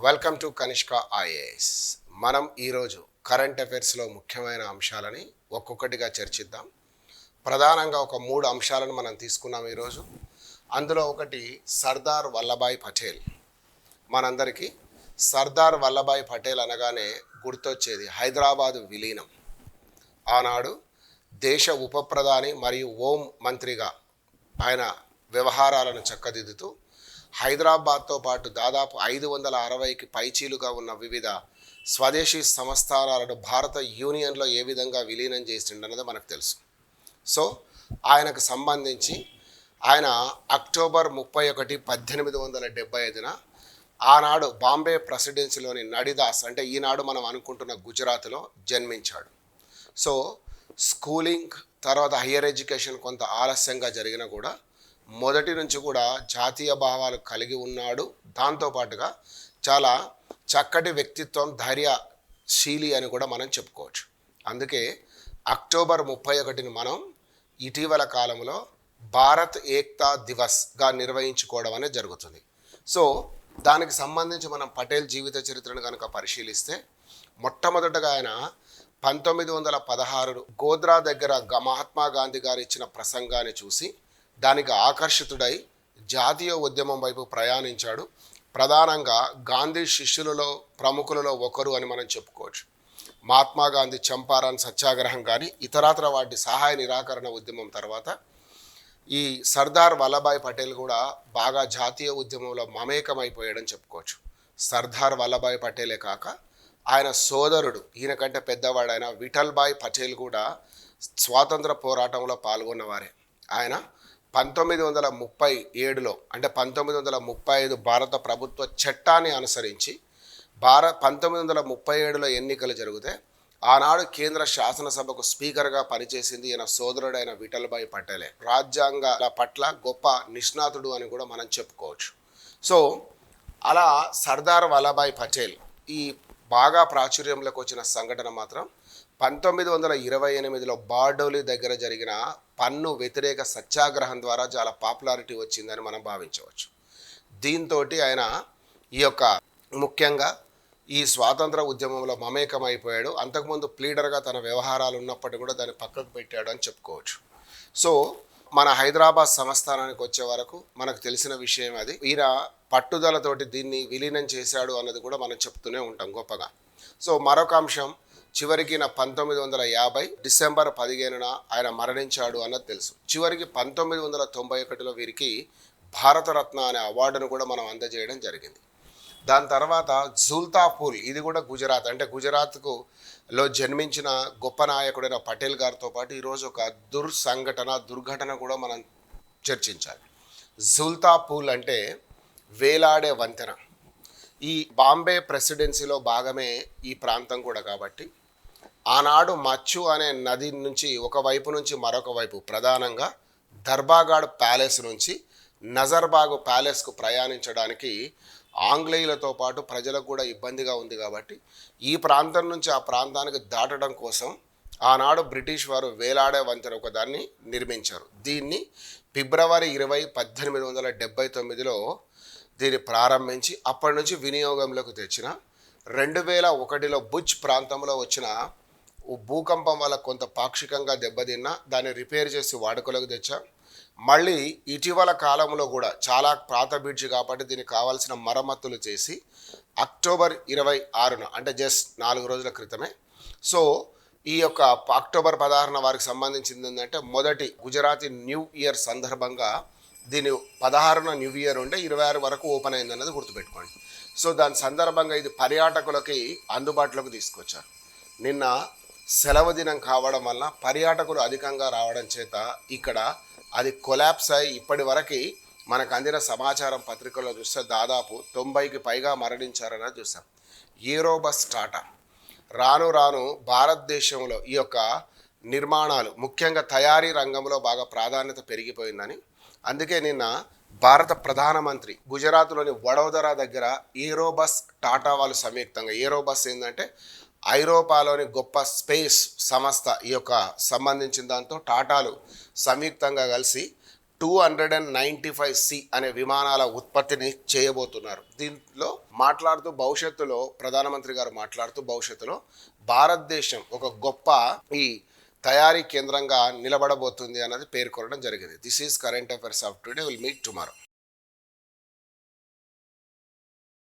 Welcome to Kanishka IAS. మనం ఈరోజు current అఫైర్స్లో ముఖ్యమైన అంశాలని ఒక్కొక్కటిగా చర్చిద్దాం. ప్రధానంగా ఒక 3 అంశాలను మనం తీసుకున్నాం ఈరోజు. అందులో ఒకటి సర్దార్ వల్లభాయ్ పటేల్. మనందరికీ సర్దార్ వల్లభాయ్ పటేల్ అనగానే గుర్తొచ్చేది హైదరాబాదు విలీనం. ఆనాడు దేశ ఉప ప్రధాని మరియు హోం మంత్రిగా ఆయన వ్యవహారాలను చక్కదిద్దుతూ హైదరాబాద్తో పాటు దాదాపు 560కి పైచీలుగా ఉన్న వివిధ స్వదేశీ సంస్థానాలను భారత యూనియన్లో ఏ విధంగా విలీనం చేసిండన్నది మనకు తెలుసు. సో ఆయనకు సంబంధించి ఆయన అక్టోబర్ 31, 1875న ఆనాడు బాంబే ప్రెసిడెన్సీలోని నడిదాస్ అంటే ఈనాడు మనం అనుకుంటున్న గుజరాత్లో జన్మించాడు. సో స్కూలింగ్ తర్వాత హయ్యర్ ఎడ్యుకేషన్ కొంత ఆలస్యంగా జరిగినా కూడా మొదటి నుంచి కూడా జాతీయ భావాలు కలిగి ఉన్నాడు. దాంతోపాటుగా చాలా చక్కటి వ్యక్తిత్వం, ధైర్యశీలి అని కూడా మనం చెప్పుకోవచ్చు. అందుకే అక్టోబర్ 31ని మనం ఇటీవల కాలంలో భారత్ ఏక్తా దివస్గా నిర్వహించుకోవడం అనేది జరుగుతుంది. సో దానికి సంబంధించి మనం పటేల్ జీవిత చరిత్రను కనుక పరిశీలిస్తే మొట్టమొదటగా ఆయన 1916 గోద్రా దగ్గర మహాత్మా గాంధీ గారు ఇచ్చిన ప్రసంగాన్ని చూసి దానికి ఆకర్షితుడై జాతీయ ఉద్యమం వైపు ప్రయాణించాడు. ప్రధానంగా గాంధీ శిష్యులలో ప్రముఖులలో ఒకరు అని మనం చెప్పుకోవచ్చు. మహాత్మా గాంధీ చంపారన్ సత్యాగ్రహం కానీ ఇతరత్ర వాటి సహాయ నిరాకరణ ఉద్యమం తర్వాత ఈ సర్దార్ వల్లభాయ్ పటేల్ కూడా బాగా జాతీయ ఉద్యమంలో మమేకమైపోయాడని చెప్పుకోవచ్చు. సర్దార్ వల్లభాయ్ పటేలే కాక ఆయన సోదరుడు, ఈయన కంటే పెద్దవాడైన విఠల్భాయ్ పటేల్ కూడా స్వాతంత్ర పోరాటంలో పాల్గొన్నవారే. ఆయన 1937లో అంటే 1935 భారత ప్రభుత్వ చట్టాన్ని అనుసరించి 1937లో ఎన్నికలు జరిగితే ఆనాడు కేంద్ర శాసనసభకు స్పీకర్గా పనిచేసింది ఈయన సోదరుడైన విఠల్భాయ్ పటేలే. రాజ్యాంగాల పట్ల గొప్ప నిష్ణాతుడు అని కూడా మనం చెప్పుకోవచ్చు. సో అలా సర్దార్ వల్లభాయ్ పటేల్ ఈ బాగా ప్రాచుర్యంలోకి వచ్చిన సంఘటన మాత్రం 1928లో బార్డోలి దగ్గర జరిగిన పన్ను వ్యతిరేక సత్యాగ్రహం ద్వారా చాలా పాపులారిటీ వచ్చిందని మనం భావించవచ్చు. దీంతో ఆయన ఈ యొక్క ముఖ్యంగా ఈ స్వాతంత్ర ఉద్యమంలో మమేకమైపోయాడు. అంతకుముందు ప్లీడర్గా తన వ్యవహారాలు ఉన్నప్పటికీ కూడా దాన్ని పక్కకు పెట్టాడు అని చెప్పుకోవచ్చు. సో మన హైదరాబాద్ సంస్థానానికి వచ్చే వరకు మనకు తెలిసిన విషయం అది. ఈయన పట్టుదలతోటి దీన్ని విలీనం చేశాడు అన్నది కూడా మనం చెప్తూనే ఉంటాం గొప్పగా. సో మరొక అంశం, చివరికి 1950 డిసెంబర్ 15న ఆయన మరణించాడు అన్నది తెలుసు. చివరికి 1991లో వీరికి భారతరత్న అనే అవార్డును కూడా మనం అందజేయడం జరిగింది. దాని తర్వాత జుల్తాపూర్, ఇది కూడా గుజరాత్, అంటే గుజరాత్లో జన్మించిన గొప్ప నాయకుడైన పటేల్ గారితో పాటు ఈరోజు ఒక దుర్ఘటన కూడా మనం చర్చించాలి. జుల్తాపూర్ అంటే వేలాడే వంతెన. ఈ బాంబే ప్రెసిడెన్సీలో భాగమే ఈ ప్రాంతం కూడా కాబట్టి ఆనాడు మచ్చు అనే నది నుంచి ఒకవైపు నుంచి మరొక వైపు ప్రధానంగా దర్బాగాడ్ ప్యాలెస్ నుంచి నజర్బాగ్ ప్యాలెస్కు ప్రయాణించడానికి ఆంగ్లేయులతో పాటు ప్రజలకు కూడా ఇబ్బందిగా ఉంది కాబట్టి ఈ ప్రాంతం నుంచి ఆ ప్రాంతానికి దాటడం కోసం ఆనాడు బ్రిటిష్ వారు వేలాడే వంతెన ఒకదాన్ని నిర్మించారు. దీన్ని ఫిబ్రవరి 20, 1879లో దీన్ని ప్రారంభించి అప్పటి నుంచి వినియోగంలోకి తెచ్చిన 2001లో భుజ్ ప్రాంతంలో వచ్చిన భూకంపం వల్ల కొంత పాక్షికంగా దెబ్బతిన్న దాన్ని రిపేర్ చేసి వాడుకలోకి తెచ్చాం. మళ్ళీ ఇటీవల కాలంలో కూడా చాలా పాత బ్రిడ్జ్ కాబట్టి దీనికి కావాల్సిన మరమ్మతులు చేసి అక్టోబర్ 26న అంటే జస్ట్ 4 రోజుల క్రితమే. సో ఈ యొక్క అక్టోబర్ 16న వారికి సంబంధించింది ఏంటంటే మొదటి గుజరాతీ న్యూ ఇయర్ సందర్భంగా దీని 16న న్యూ ఇయర్ ఉంటే 26 వరకు ఓపెన్ అయింది అన్నది గుర్తుపెట్టుకోండి. సో దాని సందర్భంగా ఇది పర్యాటకులకి అందుబాటులోకి తీసుకొచ్చారు. నిన్న సెలవు దినం కావడం వల్ల పర్యాటకులు అధికంగా రావడం చేత ఇక్కడ అది కొలాప్స్ అయ్యి ఇప్పటి వరకు మనకు అందిన సమాచారం పత్రికల్లో చూస్తే దాదాపు 90కి పైగా మరణించారని చూసాం. ఏరోబస్ టాటా రాను రాను భారతదేశంలో ఈ యొక్క నిర్మాణాలు ముఖ్యంగా తయారీ రంగంలో బాగా ప్రాధాన్యత పెరిగిపోయిందని, అందుకే నిన్న భారత ప్రధానమంత్రి గుజరాత్లోని వడోదరా దగ్గర ఏరోబస్ టాటా వాళ్ళు సంయుక్తంగా, ఏరోబస్ ఏంటంటే ఐరోపాలోని గొప్ప స్పేస్ సంస్థ ఈ యొక్క సంబంధించిన దాంతో టాటాలు సంయుక్తంగా కలిసి 295C అనే విమానాల ఉత్పత్తిని చేయబోతున్నారు. దీంట్లో మాట్లాడుతూ భవిష్యత్తులో ప్రధానమంత్రి గారు మాట్లాడుతూ భవిష్యత్తులో భారతదేశం ఒక గొప్ప ఈ తయారీ కేంద్రంగా నిలబడబోతుంది అన్నది పేర్కొనడం జరిగింది. This is current affairs of today. Will meet tomorrow.